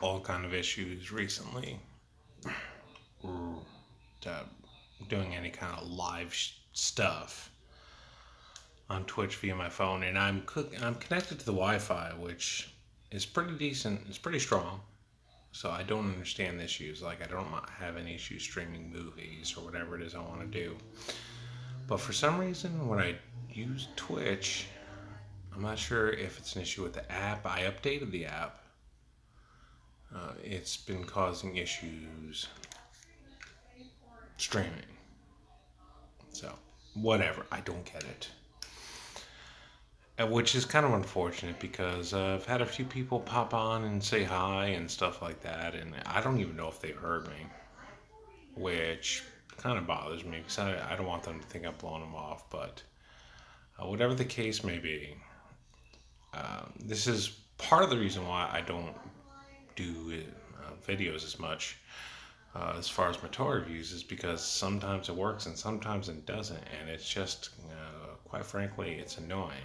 all kind of issues recently. uh, Doing any kind of live stuff on Twitch via my phone, and I'm connected to the Wi-Fi, which is pretty decent. It's pretty strong. So I don't understand the issues. Like I don't have any issues streaming movies or whatever it is I want to do. But for some reason, when I use Twitch, I'm not sure if it's an issue with the app. I updated the app. It's been causing issues streaming. So whatever. I don't get it. Which is kind of unfortunate because I've had a few people pop on and say hi and stuff like that, and I don't even know if they heard me, which kind of bothers me because I don't want them to think I'm blowing them off. But whatever the case may be, this is part of the reason why I don't do videos as much as far as my toy reviews is because sometimes it works and sometimes it doesn't, and it's just, quite frankly, it's annoying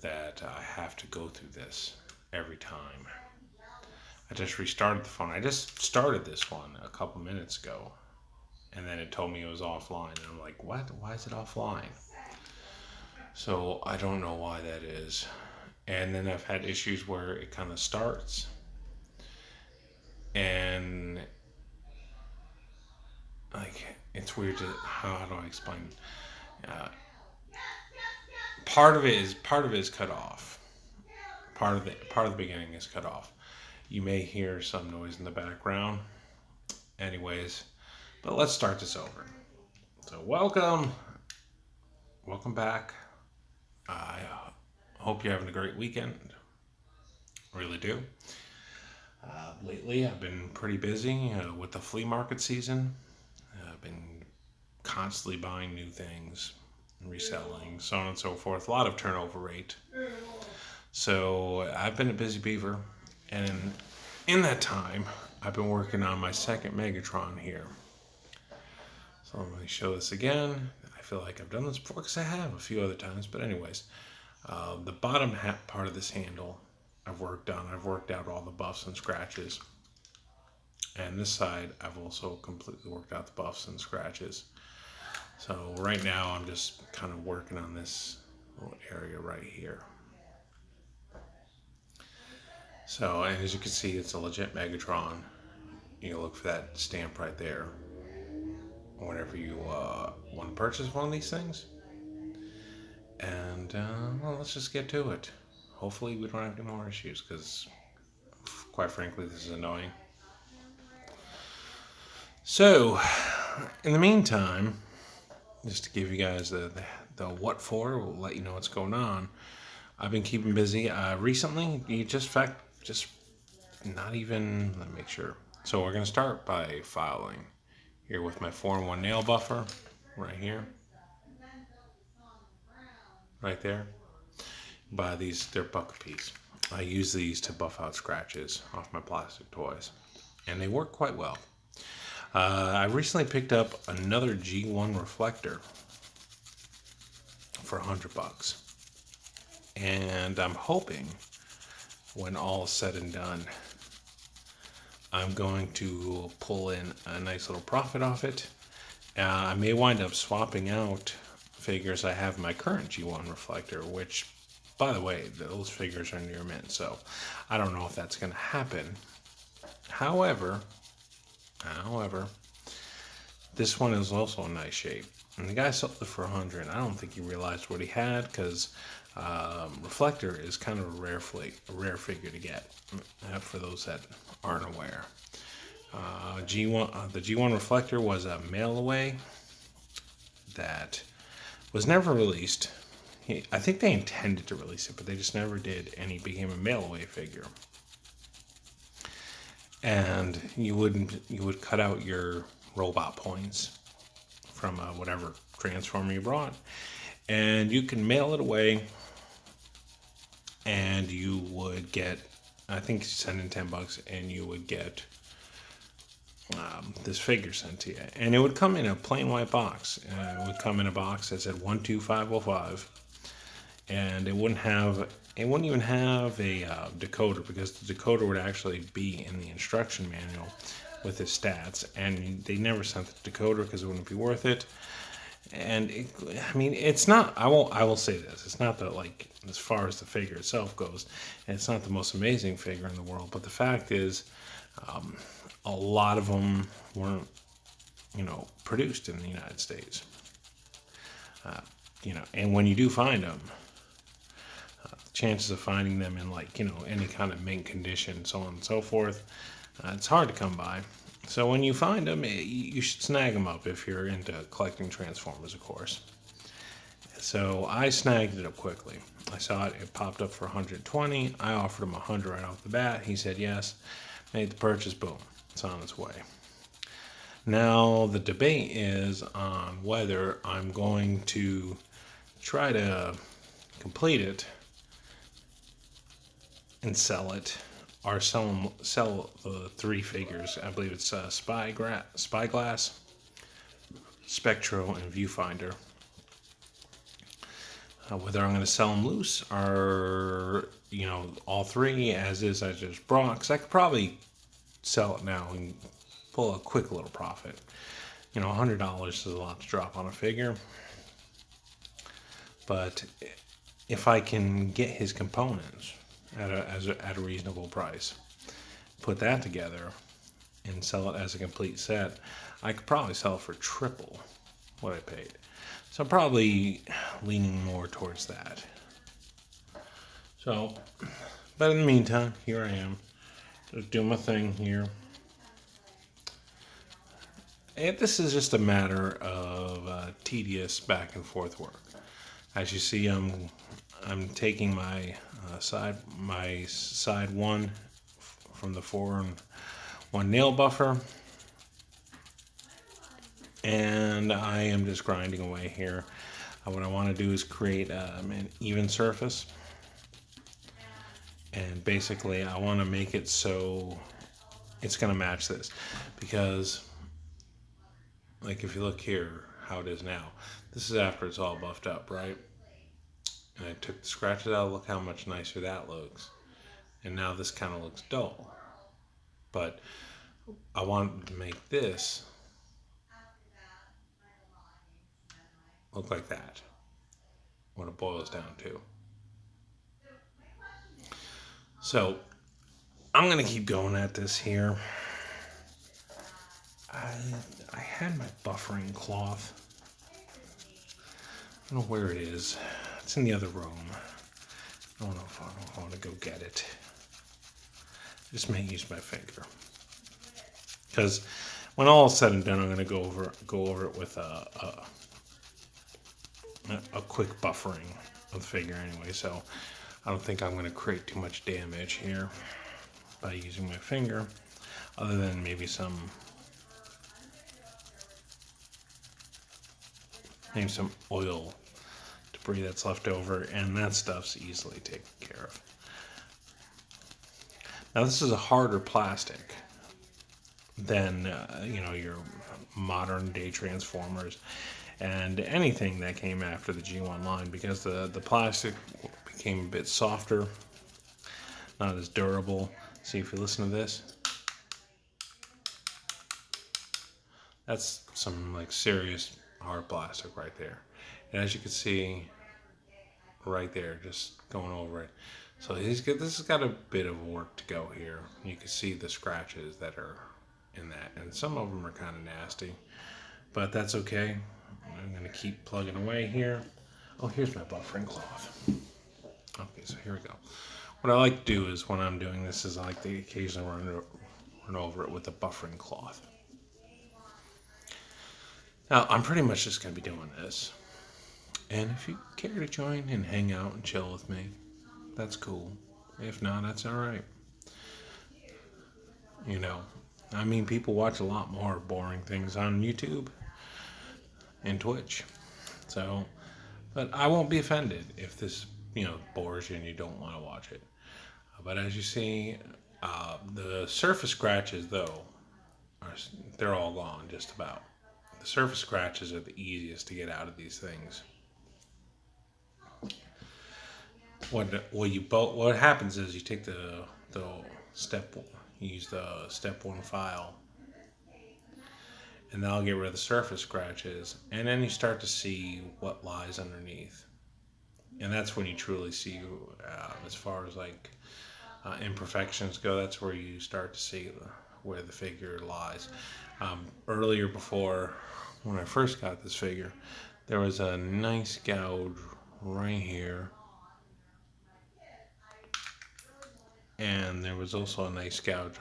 that I have to go through this every time. I just restarted the phone. I just started this one a couple minutes ago, and then it told me it was offline. And I'm like, what? Why is it offline? So I don't know why that is. And then I've had issues where it kind of starts, and like it's weird to how do I explain? Uh, part of it is cut off. Part of the beginning is cut off. You may hear some noise in the background. Anyways, but let's start this over. So welcome back. I hope you're having a great weekend. Really do. Lately, I've been pretty busy with the flea market season. I've been constantly buying new things, reselling, so on and so forth. A lot of turnover rate. So I've been a busy beaver, and in that time, I've been working on my second Megatron here. So let me show this again. I feel like I've done this before because I have a few other times, but anyways, the bottom part of this handle I've worked on. I've worked out all the buffs and scratches. And this side, I've also completely worked out the buffs and scratches. So right now, I'm just kind of working on this little area right here. So, and as you can see, it's a legit Megatron. You look for that stamp right there whenever you want to purchase one of these things. And, well, let's just get to it. Hopefully we don't have any more issues because, quite frankly, this is annoying. So, in the meantime, just to give you guys the what for, we'll let you know what's going on. I've been keeping busy. Recently, just not even, let me make sure. So we're going to start by filing here with my 4-in-1 nail buffer right here, right there. Buy these, they're $1 a piece. I use these to buff out scratches off my plastic toys, and they work quite well. I recently picked up another G1 reflector for $100, and I'm hoping when all is said and done, I'm going to pull in a nice little profit off it. I may wind up swapping out figures I have in my current G1 reflector, which, by the way, those figures are near mint, so I don't know if that's going to happen. However, this one is also in nice shape. And the guy sold it for $100. I don't think he realized what he had because reflector is kind of a rare figure to get. For those that aren't aware, the G1 reflector was a mail away that was never released. I think they intended to release it, but they just never did, and he became a mail away figure. And you would cut out your robot points from whatever transformer you brought, and you can mail it away, and you would get, I think you send in $10, and you would get this figure sent to you, and it would come in a plain white box. It would come in a box that said 12505, and it wouldn't have it wouldn't even have a decoder, because the decoder would actually be in the instruction manual with his stats, and they never sent the decoder because it wouldn't be worth it. And I mean, it's not. I will say this: it's not that, like, as far as the figure itself goes, it's not the most amazing figure in the world. But the fact is, um, a lot of them weren't, produced in the United States. Uh, and when you do find them, chances of finding them in, like, any kind of mint condition, so on and so forth, it's hard to come by. So when you find them, you should snag them up if you're into collecting Transformers, of course. So I snagged it up quickly. I saw it popped up for 120. I offered him 100 right off the bat. He said yes. Made the purchase. Boom. It's on its way. Now the debate is on whether I'm going to try to complete it and sell it, or sell the three figures. I believe it's Spyglass, Spectro, and Viewfinder. Whether I'm going to sell them loose, or all three as is, I just brought, because I could probably sell it now and pull a quick little profit. $100 is a lot to drop on a figure, but if I can get his components at a reasonable price, put that together, and sell it as a complete set, I could probably sell it for triple what I paid. So I'm probably leaning more towards that. So, but in the meantime, here I am, just doing my thing here. And this is just a matter of tedious back and forth work. As you see, I'm taking my side one from the 4-in-1 nail buffer, and I am just grinding away here. What I want to do is create an even surface, and basically I want to make it so it's going to match this, because, like, if you look here how it is now, this is after it's all buffed up, right? And I took the scratches out. Look how much nicer that looks. And now this kind of looks dull. But I want to make this look like that, what it boils down to. So I'm going to keep going at this here. I had my buffering cloth. I don't know where it is. It's in the other room. I don't know if I want to go get it. I just may use my finger, because when all is said and done, I'm going to go over it with a quick buffering of the figure anyway. So I don't think I'm going to create too much damage here by using my finger, other than maybe some oil debris that's left over, and that stuff's easily taken care of. Now this is a harder plastic than your modern day Transformers and anything that came after the G1 line, because the plastic became a bit softer, not as durable. See, if you listen to this, that's some, like, serious hard plastic right there. And as you can see right there, just going over it. So this has got a bit of work to go here. You can see the scratches that are in that, and some of them are kind of nasty, but that's okay. I'm going to keep plugging away here. Oh, here's my buffering cloth. Okay, so here we go. What I like to do is, when I'm doing this, is I like to occasionally run over it with a buffering cloth. Now, I'm pretty much just going to be doing this. And if you care to join and hang out and chill with me, that's cool. If not, that's alright. I mean, people watch a lot more boring things on YouTube and Twitch. So, but I won't be offended if this, bores you and you don't want to watch it. But as you see, the surface scratches, though, they're all gone, just about. The surface scratches are the easiest to get out of these things. what happens is you take the step you use the step one file, and that'll get rid of the surface scratches, and then you start to see what lies underneath, and that's when you truly see, as far as like imperfections go. That's where you start to see where the figure lies. Earlier, before when I first got this figure, there was a nice gouge right here, and there was also a nice gouge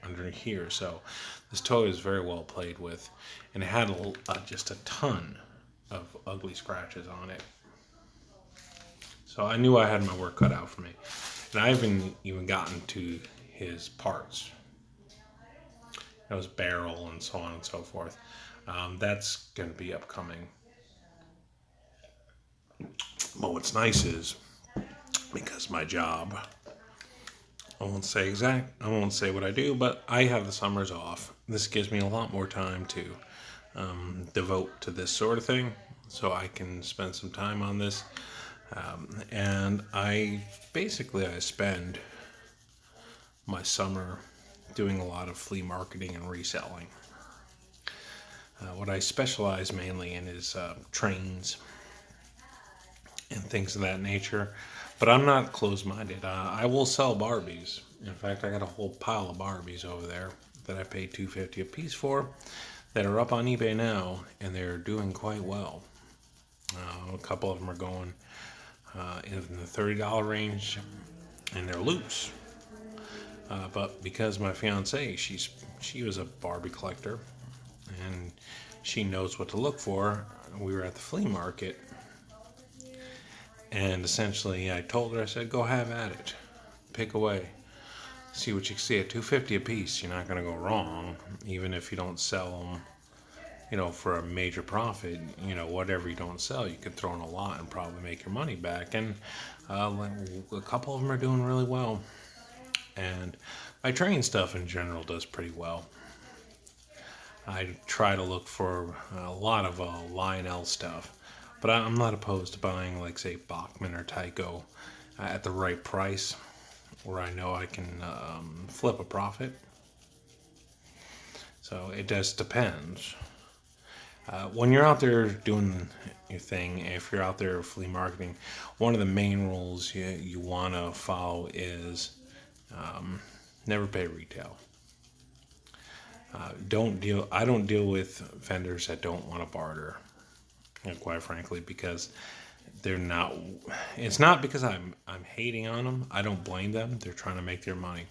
under here. So this toy is very well played with, and it had just a ton of ugly scratches on it. So I knew I had my work cut out for me, and I haven't even gotten to his parts. His barrel and so on and so forth. That's going to be upcoming. But what's nice is, because my job, I won't say what I do, but I have the summers off. This gives me a lot more time to devote to this sort of thing, so I can spend some time on this. And I spend my summer doing a lot of flea marketing and reselling. What I specialize mainly in is trains and things of that nature. But I'm not closed-minded. I will sell Barbies. In fact, I got a whole pile of Barbies over there that I paid $2.50 a piece for, that are up on eBay now, and they're doing quite well. A couple of them are going in the $30 range, and they're loose. But because my fiance, she was a Barbie collector, and she knows what to look for. We were at the flea market, and essentially I told her, I said, go have at it. Pick away. See what you see at $2.50 a piece. You're not going to go wrong, even if you don't sell them, for a major profit. Whatever you don't sell, you could throw in a lot and probably make your money back. And a couple of them are doing really well. And my train stuff in general does pretty well. I try to look for a lot of Lionel stuff, but I'm not opposed to buying, like, say, Bachman or Tycho at the right price, where I know I can flip a profit. So it just depends. When you're out there doing your thing, if you're out there flea marketing, one of the main rules you want to follow is never pay retail. I don't deal with vendors that don't want to barter, quite frankly, because they're not. It's not because I'm hating on them. I don't blame them. They're trying to make their money.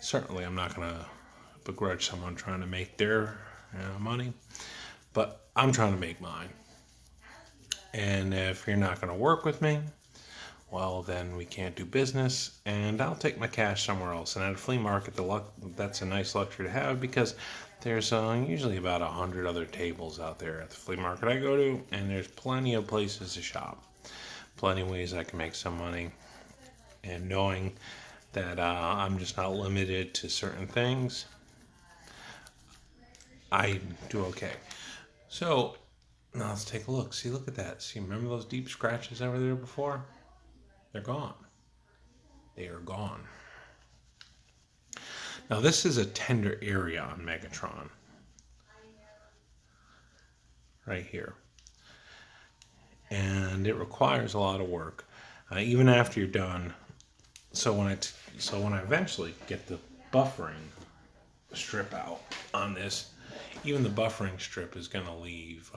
Certainly, I'm not going to begrudge someone trying to make their money, but I'm trying to make mine. And if you're not going to work with me, well, then we can't do business, and I'll take my cash somewhere else. And at a flea market, that's a nice luxury to have, because there's usually about 100 other tables out there at the flea market I go to, and there's plenty of places to shop, plenty of ways I can make some money. And knowing that I'm just not limited to certain things, I do okay. So now let's take a look. See, look at that. See, remember those deep scratches that were there before? They're gone. They are gone. Now this is a tender area on Megatron. Right here. And it requires a lot of work. Even after you're done. So when I eventually get the buffering strip out on this, even the buffering strip is going to leave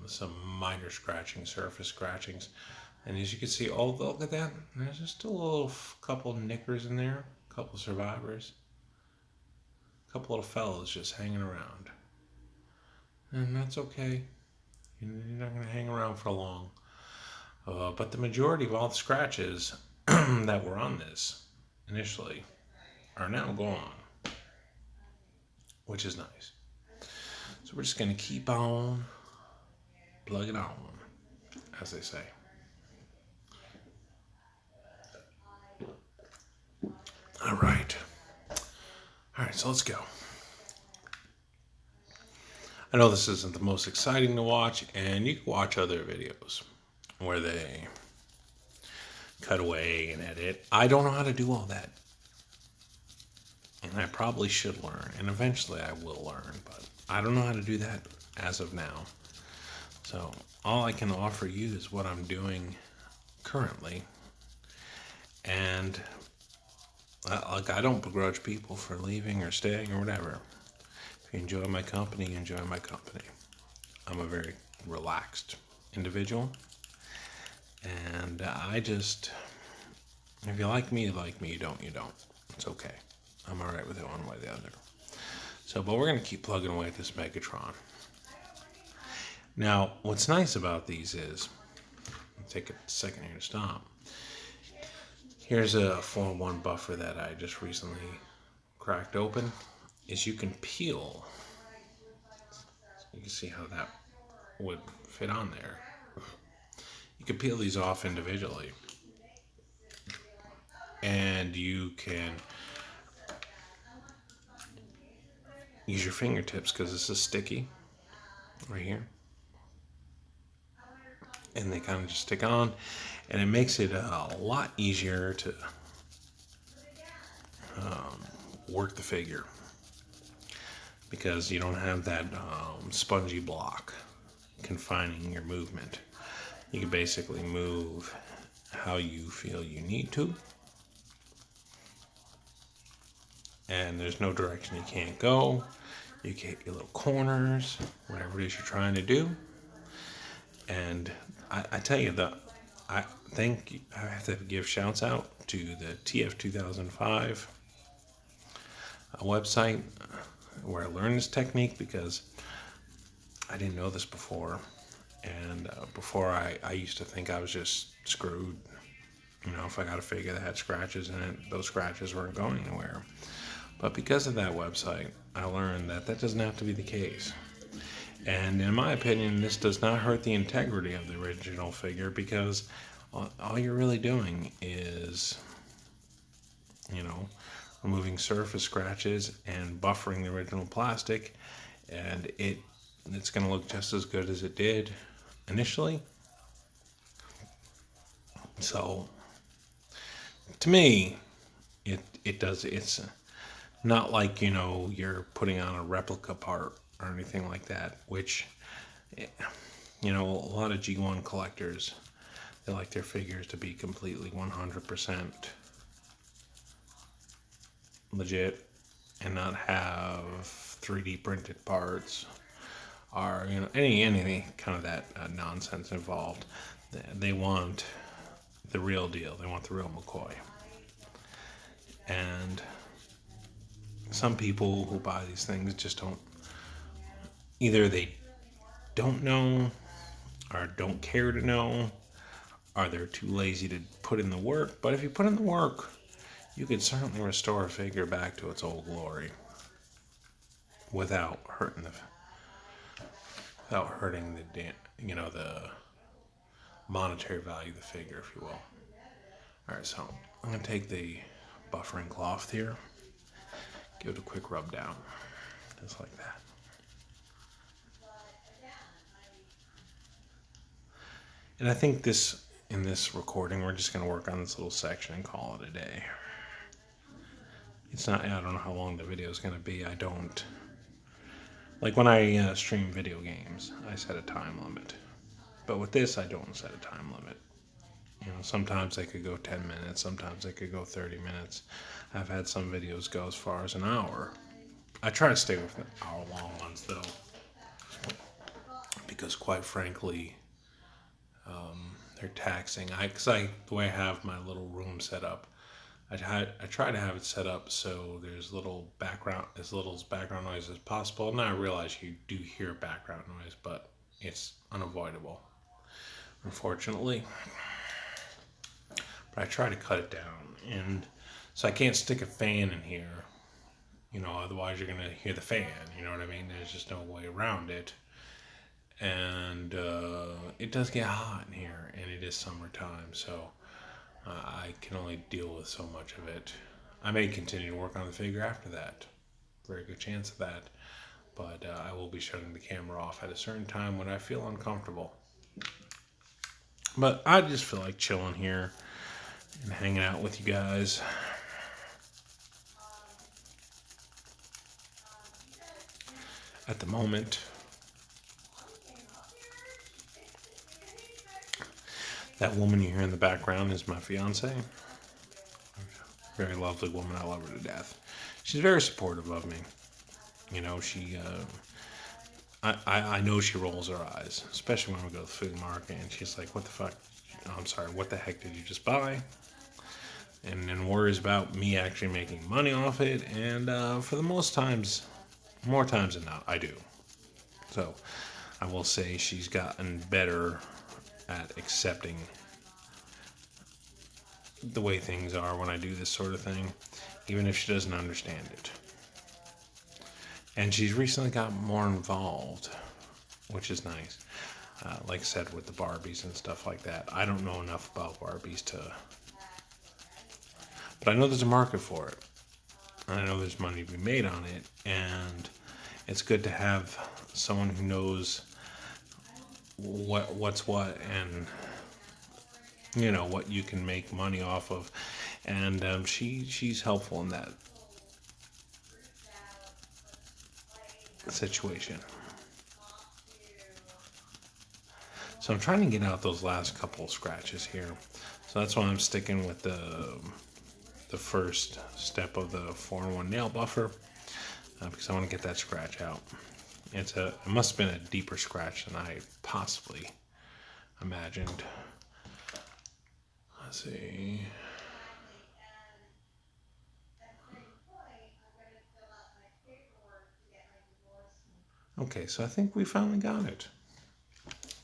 some minor surface scratchings. And as you can see, look at that. There's just a little couple nickers in there, a couple survivors, a couple little fellas just hanging around. And that's okay. You're not going to hang around for long. But the majority of all the scratches that were on this initially are now gone, which is nice. So we're just going to keep on plugging on, as they say. All right, so let's go. I know this isn't the most exciting to watch, and you can watch other videos where they cut away and edit. I don't know how to do all that. And I probably should learn. And eventually I will learn. But I don't know how to do that as of now. So all I can offer you is what I'm doing currently. And I don't begrudge people for leaving or staying or whatever. If you enjoy my company, enjoy my company. I'm a very relaxed individual. And if you like me, you like me. You don't, you don't. It's okay. I'm all right with it one way or the other. So, but we're going to keep plugging away at this Megatron. Now, what's nice about these is, I'll take a second here to stop. Here's a 4-in-1 buffer that I just recently cracked open. Is you can peel. You can see how that would fit on there. You can peel these off individually. And you can use your fingertips because this is sticky right here. And they kind of just stick on. And it makes it a lot easier to work the figure. Because you don't have that spongy block confining your movement. You can basically move how you feel you need to. And there's no direction you can't go. You can hit your little corners, whatever it is you're trying to do. And I tell you, I have to give shouts out to the TF 2005 website where I learned this technique, because I didn't know this before. And before I used to think I was just screwed. You know, if I got a figure that had scratches in it, those scratches weren't going anywhere. But because of that website, I learned that doesn't have to be the case. And in my opinion, this does not hurt the integrity of the original figure, because all you're really doing is, removing surface scratches and buffering the original plastic, and it's going to look just as good as it did initially. So, to me, it does. It's not like, you're putting on a replica part or anything like that, which, a lot of G1 collectors, they like their figures to be completely 100% legit and not have 3D printed parts or, any kind of that nonsense involved. They want the real deal. They want the real McCoy. And some people who buy these things just don't, either they don't know or don't care to know, or they're too lazy to put in the work. But if you put in the work, you could certainly restore a figure back to its old glory without hurting the the monetary value of the figure, if you will. All right, so I'm gonna take the buffering cloth here, give it a quick rub down, just like that. And I think in this recording, we're just going to work on this little section and call it a day. I don't know how long the video is going to be. I don't, like when I stream video games, I set a time limit. But with this, I don't set a time limit. Sometimes they could go 10 minutes, sometimes they could go 30 minutes. I've had some videos go as far as an hour. I try to stay with the hour-long ones, though, because quite frankly, they're taxing. The way I have my little room set up, I try to have it set up so there's as little background noise as possible. And I realize you do hear background noise, but it's unavoidable, unfortunately. But I try to cut it down, and so I can't stick a fan in here. Otherwise you're gonna hear the fan. You know what I mean? There's just no way around it. And it does get hot in here, and it is summertime, so I can only deal with so much of it. I may continue to work on the figure after that. Very good chance of that. But I will be shutting the camera off at a certain time when I feel uncomfortable. But I just feel like chilling here, and hanging out with you guys. At the moment, that woman you hear in the background is my fiance. Very lovely woman. I love her to death. She's very supportive of me. You know, I know she rolls her eyes, especially when we go to the food market, and she's like, "What the fuck? I'm sorry. What the heck did you just buy?" And then worries about me actually making money off it. And for the most times, more times than not, I do. So I will say she's gotten better at accepting the way things are when I do this sort of thing, even if she doesn't understand it. And she's recently got more involved, which is nice. Like I said, with the Barbies and stuff like that. I don't know enough about Barbies but I know there's a market for it. And I know there's money to be made on it, and it's good to have someone who knows what's what, and you know what you can make money off of, and she's helpful in that situation. So I'm trying to get out those last couple scratches here. So that's why I'm sticking with the first step of the 4-in-1 nail buffer, because I want to get that scratch out. It must have been a deeper scratch than I possibly imagined. Let's see. Okay, so I think we finally got it.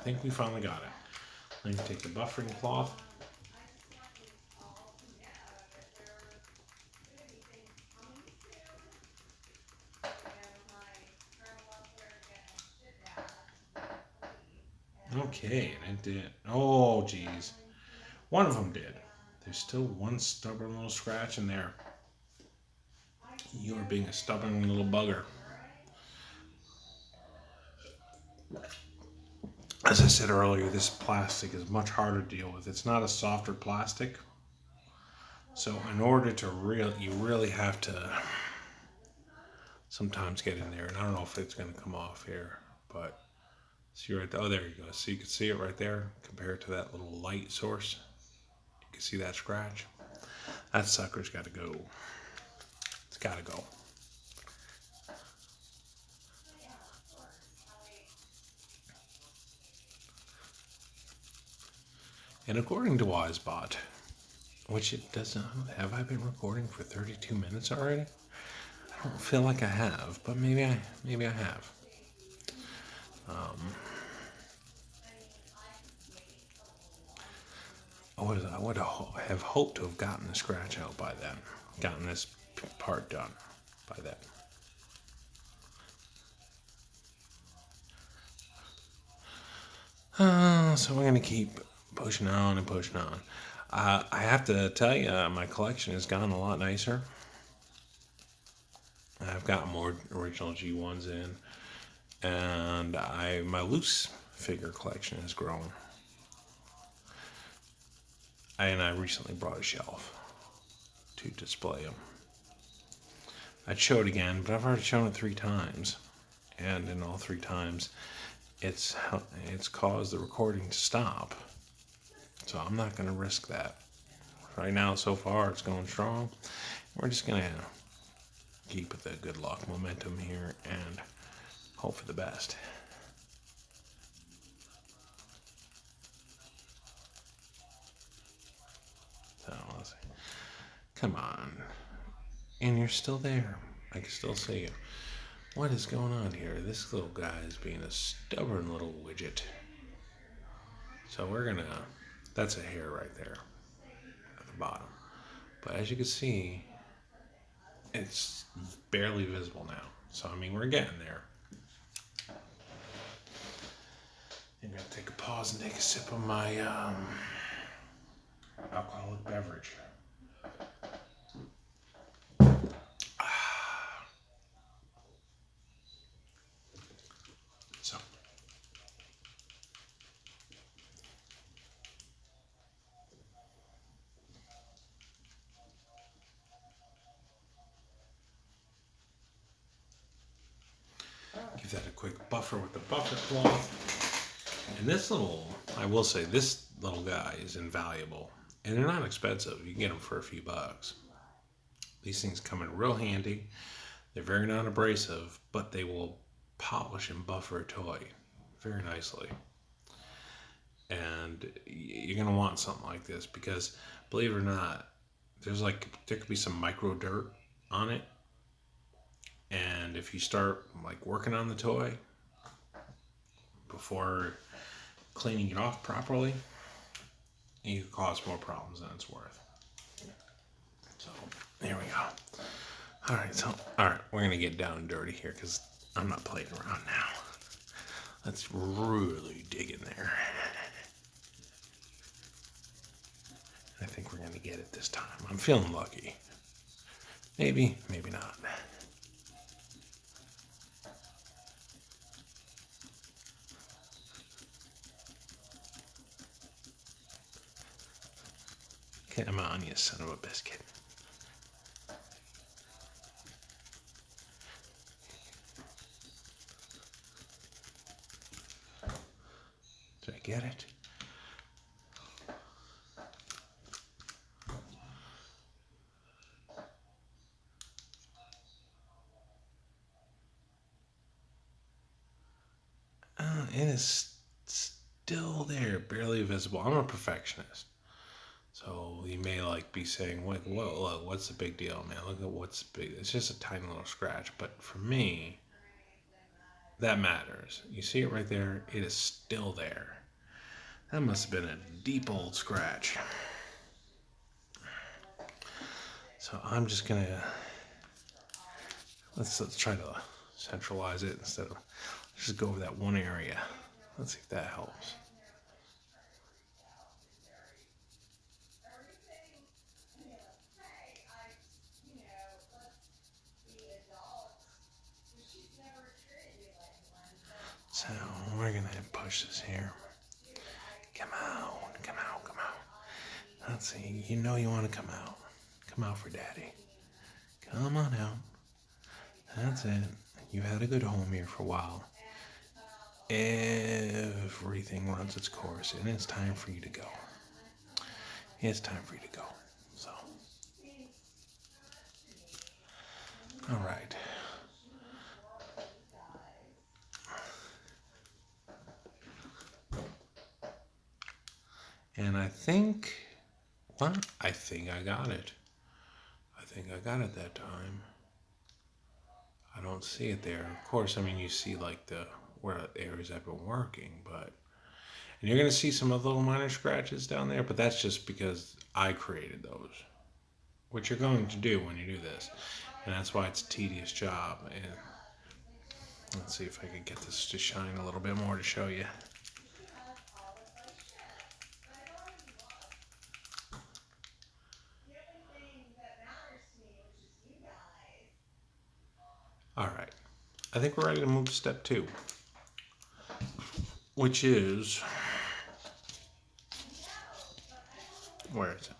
Let me take the buffering cloth. Okay, and it did. Oh, geez. One of them did. There's still one stubborn little scratch in there. You are being a stubborn little bugger. As I said earlier, this plastic is much harder to deal with. It's not a softer plastic. So in order to you really have to sometimes get in there. And I don't know if it's going to come off here, but see right there. Oh, there you go. So you can see it right there compared to that little light source. You can see that scratch. That sucker's got to go. It's got to go. And according to Wisebot, which it doesn't have, I been recording for 32 minutes already? I don't feel like I have, but maybe I have. I would have hoped to have gotten the scratch out by then, gotten this part done by then. So we're gonna keep pushing on and pushing on. I have to tell you, my collection has gotten a lot nicer. I've got more original G1s in, and my loose figure collection has grown. And I recently brought a shelf to display them. I'd show it again, but I've already shown it 3 times, and in all 3 times, it's caused the recording to stop. So I'm not going to risk that. Right now, so far, it's going strong. We're just going to keep with the good luck momentum here and hope for the best. So let's see. Come on. And you're still there. I can still see you. What is going on here? This little guy is being a stubborn little widget. So we're gonna, that's a hair right there at the bottom. But as you can see, it's barely visible now. So I mean, we're getting there. I'm gonna take a pause and take a sip of my alcoholic beverage. So Give that a quick buffer with the buffer cloth. And this little, I will say, this little guy is invaluable. And they're not expensive. You can get them for a few bucks. These things come in real handy. They're very non-abrasive, but they will polish and buffer a toy very nicely. And you're going to want something like this because, believe it or not, there could be some micro dirt on it. And if you start like working on the toy before cleaning it off properly, you could cause more problems than it's worth. So there we go. All right, we're gonna get down and dirty here because I'm not playing around now. Let's really dig in there. I think we're gonna get it this time. I'm feeling lucky. Maybe, maybe not. Come on, you son of a biscuit. Did I get it? It is still there, barely visible. I'm a perfectionist. So you may like be saying, "What? Look, what's the big deal, man? Look at what's big. It's just a tiny little scratch." But for me, that matters. You see it right there. It is still there. That must have been a deep old scratch. So I'm just gonna let's try to centralize it instead of just go over that one area. Let's see if that helps. So we're gonna push this here. Come out, come out, come out. Let's see, you know you want to come out. Come out for daddy. Come on out. That's it. You've had a good home here for a while. Everything runs its course, and it's time for you to go. It's time for you to go. So, all right. And I think I got it. I think I got it that time. I don't see it there. Of course, I mean, you see like where areas I've been working, but and you're gonna see some other little minor scratches down there, but that's just because I created those, which you're going to do when you do this, and that's why it's a tedious job. And let's see if I can get this to shine a little bit more to show you. All right, I think we're ready to move to step 2, which is, where is it?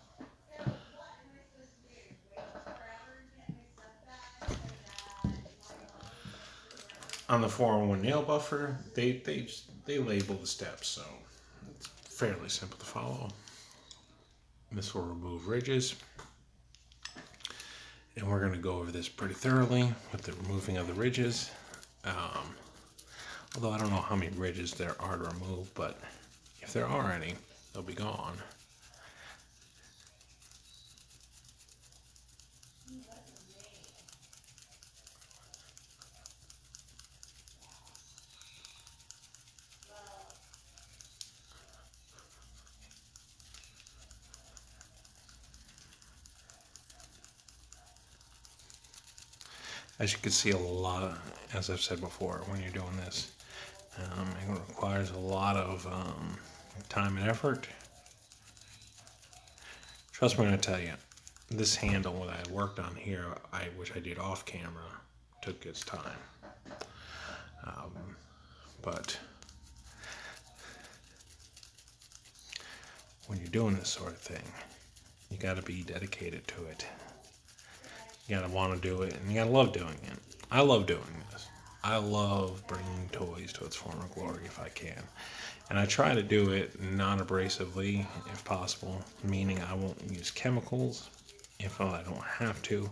On the 401 nail buffer, they label the steps, so it's fairly simple to follow. This will remove ridges. And we're going to go over this pretty thoroughly with the removing of the ridges. Although I don't know how many ridges there are to remove, but if there are any, they'll be gone. As you can see, as I've said before, when you're doing this, it requires a lot of time and effort. Trust me when I tell you, this handle that I worked on here, which I did off camera, took its time. But when you're doing this sort of thing, you got to be dedicated to it. You gotta want to do it, and you gotta love doing it. I love doing this. I love bringing toys to its former glory if I can. And I try to do it non-abrasively if possible, meaning I won't use chemicals if I don't have to.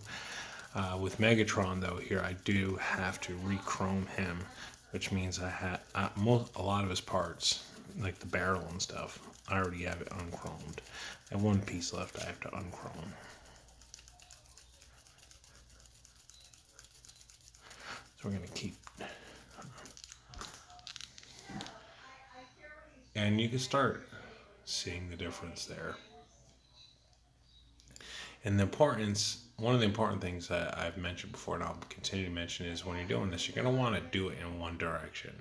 With Megatron, though, here I do have to re-chrome him, which means I had a lot of his parts, like the barrel and stuff, I already have it unchromed. I have one piece left I have to unchrome. So we're going to keep. And you can start seeing the difference there. And the importance, one of the important things that I've mentioned before, and I'll continue to mention, is when you're doing this, you're going to want to do it in one direction.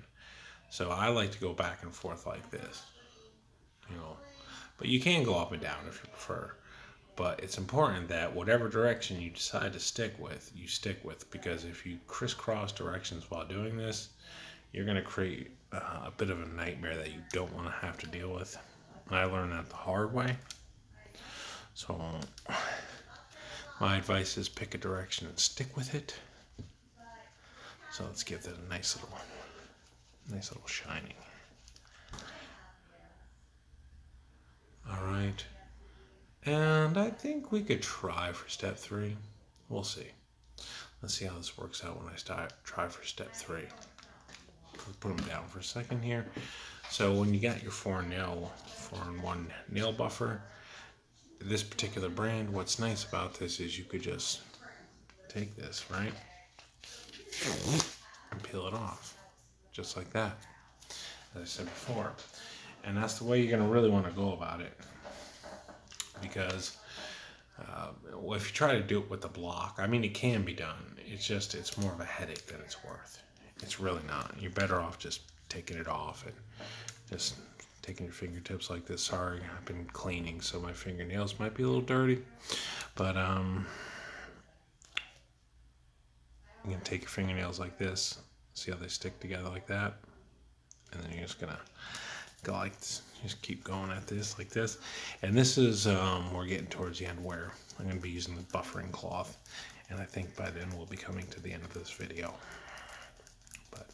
So I like to go back and forth like this, you know. But you can go up and down if you prefer. But it's important that whatever direction you decide to stick with, you stick with. Because if you crisscross directions while doing this, you're going to create a bit of a nightmare that you don't want to have to deal with. I learned that the hard way. So my advice is pick a direction and stick with it. So let's give that a nice little shining. All right. And I think we could try for step 3. We'll see. Let's see how this works out when I try for step 3. Let's put them down for a second here. So when you got your 4-in-1 nail buffer, this particular brand, what's nice about this is you could just take this, right? And peel it off. Just like that. As I said before. And that's the way you're going to really want to go about it. Because if you try to do it with the block, I mean, it can be done. It's more of a headache than it's worth. It's really not. You're better off just taking it off and just taking your fingertips like this. Sorry, I've been cleaning, so my fingernails might be a little dirty. But you can take your fingernails like this. See how they stick together like that? And then you're just going to go like this. Just keep going at this like this. And this is, we're getting towards the end where I'm going to be using the buffering cloth. And I think by then we'll be coming to the end of this video. But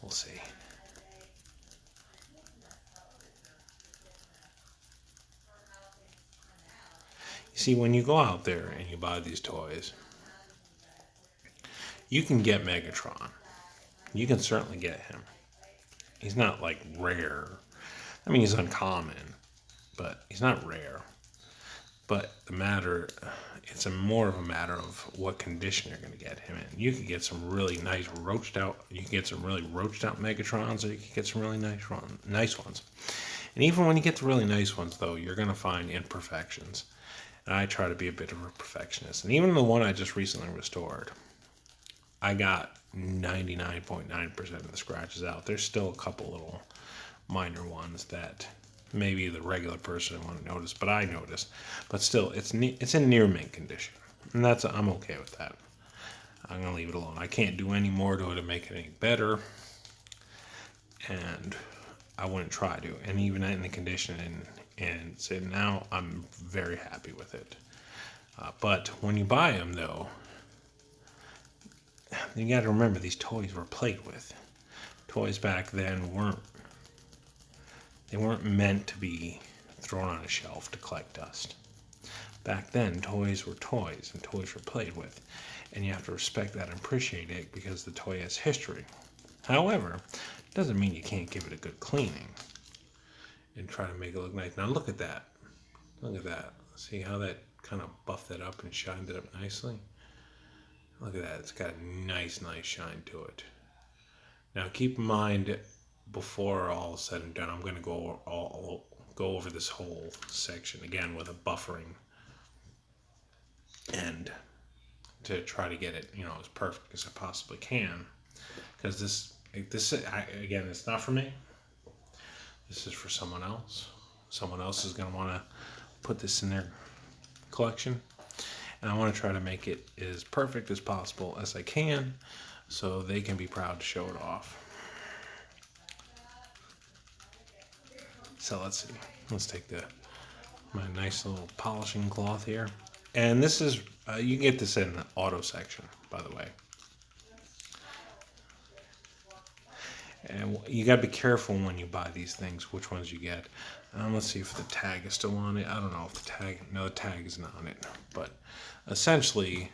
we'll see. You see, when you go out there and you buy these toys, you can get Megatron. You can certainly get him. He's not like rare. I mean, he's uncommon, but he's not rare. But it's more of a matter of what condition you're going to get him in. You can get some really nice roached out Megatrons, or you can get some really nice ones. And even when you get the really nice ones, though, you're going to find imperfections. And I try to be a bit of a perfectionist. And even the one I just recently restored, I got 99.9% of the scratches out. There's still a couple little minor ones that maybe the regular person won't notice, but I notice. But still, it's in near mint condition, and I'm okay with that. I'm gonna leave it alone. I can't do any more to it to make it any better, and I wouldn't try to. And even in the condition, and so now I'm very happy with it. But when you buy them, though, you got to remember these toys were played with. Toys back then weren't meant to be thrown on a shelf to collect dust. Back then, toys were toys, and toys were played with. And you have to respect that and appreciate it because the toy has history. However, it doesn't mean you can't give it a good cleaning and try to make it look nice. Now look at that. Look at that. See how that kind of buffed it up and shined it up nicely? Look at that. It's got a nice shine to it. Now keep in mind, before all is said and done, I'm going to go over this whole section again with a buffering, and to try to get it, as perfect as I possibly can. Because this again, it's not for me. This is for someone else. Someone else is going to want to put this in their collection, and I want to try to make it as perfect as possible as I can, so they can be proud to show it off. So let's see. Let's take my nice little polishing cloth here, and this is you can get this in the auto section, by the way. And you got to be careful when you buy these things, which ones you get. Let's see if the tag is still on it. I don't know if the tag, no, the tag is not on it. But essentially,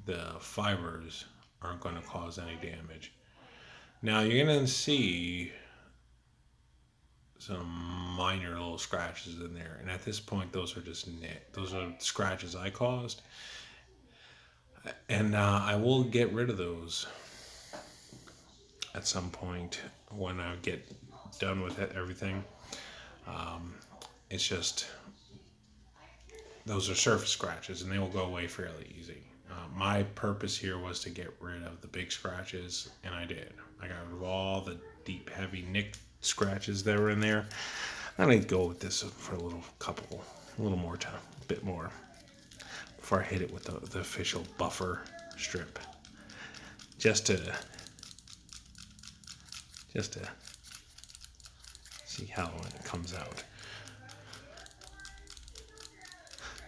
the fibers aren't going to cause any damage. Now you're going to see some minor little scratches in there, and at this point, those are just those are scratches I caused, and I will get rid of those at some point when I get done with everything. It's just those are surface scratches, and they will go away fairly easy. My purpose here was to get rid of the big scratches, and I did. I got rid of all the deep, heavy nick scratches that were in there. I'm gonna go with this for a little more time, a bit more, before I hit it with the official buffer strip, just to see how it comes out.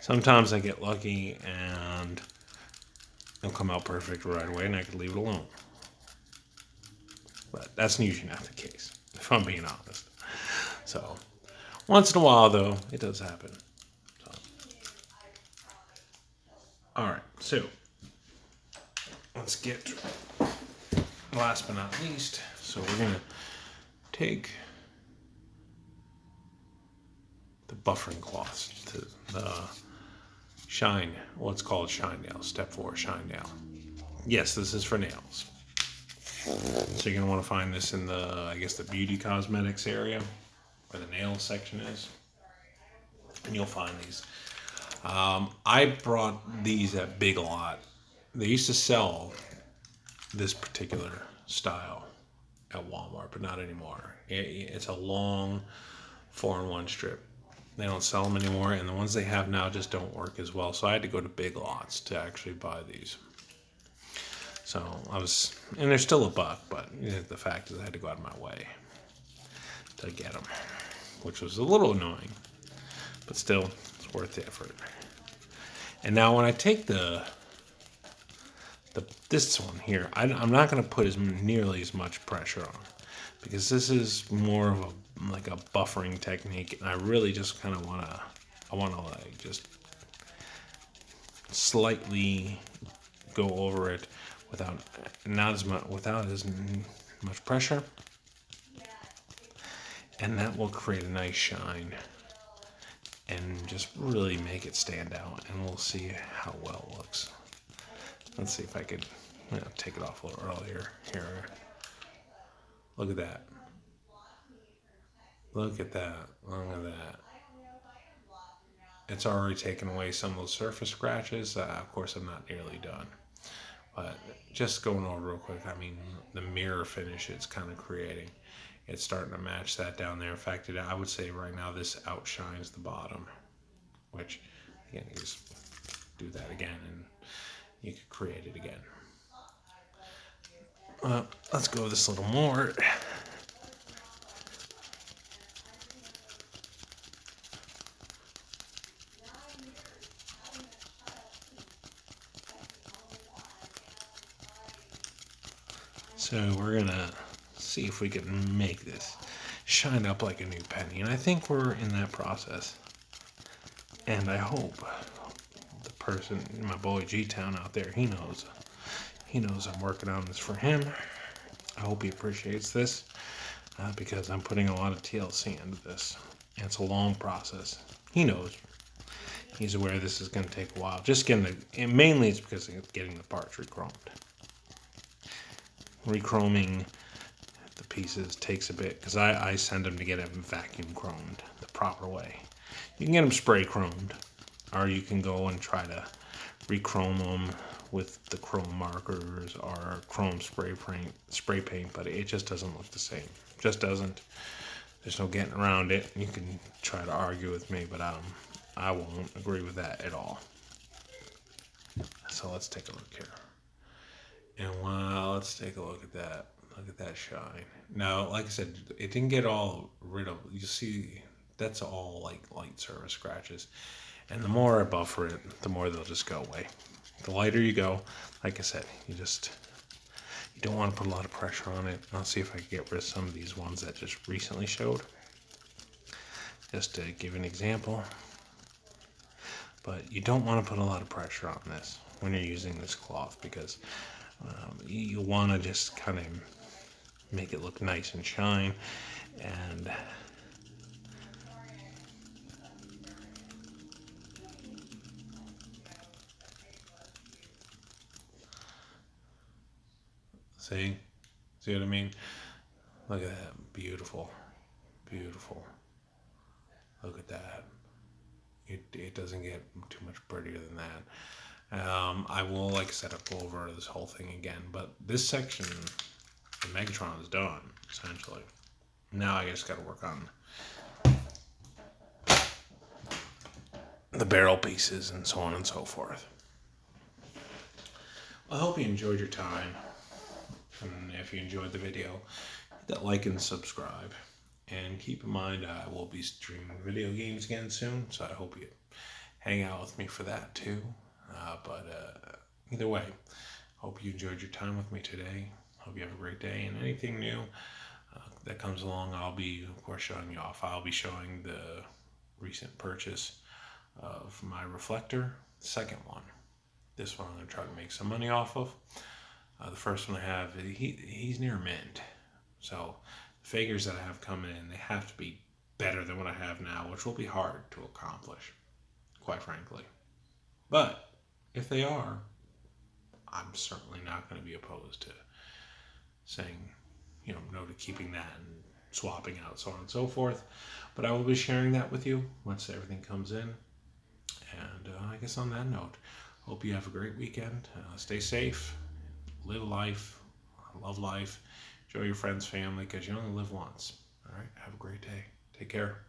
Sometimes I get lucky and it'll come out perfect right away, and I can leave it alone. But that's usually not the case, if I'm being honest. So, once in a while, though, it does happen. So. All right, so let's get last but not least. So we're gonna take the buffering cloths to the shine. What's called shine nail. Step 4, shine nail. Yes, this is for nails. So you're gonna want to find this in the, I guess, the beauty cosmetics area, where the nail section is, and you'll find these. I brought these at Big Lot. They used to sell this particular style at Walmart, but not anymore. It's a long 4-in-1 strip. They don't sell them anymore, and the ones they have now just don't work as well. So I had to go to Big Lots to actually buy these. So and they're still $1, but the fact is I had to go out of my way to get them, which was a little annoying, but still, it's worth the effort. And now when I take this one here, I'm not going to put nearly as much pressure on, because this is more of like a buffering technique, and I really just kind of want to like just slightly go over it without as much pressure, and that will create a nice shine and just really make it stand out, and we'll see how well it looks. Let's see if I could take it off a little earlier here. Look at that. Look at that. Look at that. It's already taken away some of those surface scratches. Of course, I'm not nearly done. But just going over real quick, I mean, the mirror finish it's kind of creating, it's starting to match that down there. In fact, I would say right now this outshines the bottom, which, again, you just do that again and you could create it again. Let's go this a little more. So we're gonna see if we can make this shine up like a new penny, and I think we're in that process. And I hope the person, my boy G-Town out there, he knows I'm working on this for him. I hope he appreciates this, because I'm putting a lot of TLC into this. And it's a long process. He knows. He's aware this is going to take a while. Just getting and mainly it's because of getting the parts re-chromed. Rechroming the pieces takes a bit, because I send them to get them vacuum chromed the proper way. You can get them spray chromed, or you can go and try to rechrome them with the chrome markers or chrome spray paint, but it just doesn't look the same. Just doesn't. There's no getting around it. You can try to argue with me, but I won't agree with that at all. So let's take a look here. And let's take a look at that. Look at that shine. Now, like I said, it didn't get all rid of. You see, that's all like light surface scratches. And the more I buffer it, the more they'll just go away. The lighter you go, like I said, you don't want to put a lot of pressure on it. I'll see if I can get rid of some of these ones that just recently showed. Just to give an example. But you don't want to put a lot of pressure on this when you're using this cloth, because you want to just kind of make it look nice and shine. And see what I mean? Look at that. Beautiful. Beautiful. Look at that. It doesn't get too much prettier than that. I will, like I said, I'll go over this whole thing again, but this section, the Megatron is done, essentially. Now I just got to work on the barrel pieces and so on and so forth. I hope you enjoyed your time, and if you enjoyed the video, hit that like and subscribe. And keep in mind, I will be streaming video games again soon, so I hope you hang out with me for that too. But either way, hope you enjoyed your time with me today. Hope you have a great day, and anything new that comes along, I'll be, of course, showing you off. I'll be showing the recent purchase of my reflector, the second one. This one I'm going to try to make some money off of. The first one I have, he's near mint, so figures that I have coming in, they have to be better than what I have now, which will be hard to accomplish, quite frankly. But if they are, I'm certainly not going to be opposed to saying, no to keeping that and swapping out, so on and so forth. But I will be sharing that with you once everything comes in. And I guess on that note, hope you have a great weekend. Stay safe, live life, love life. Enjoy your friends, family, because you only live once. All right? Have a great day. Take care.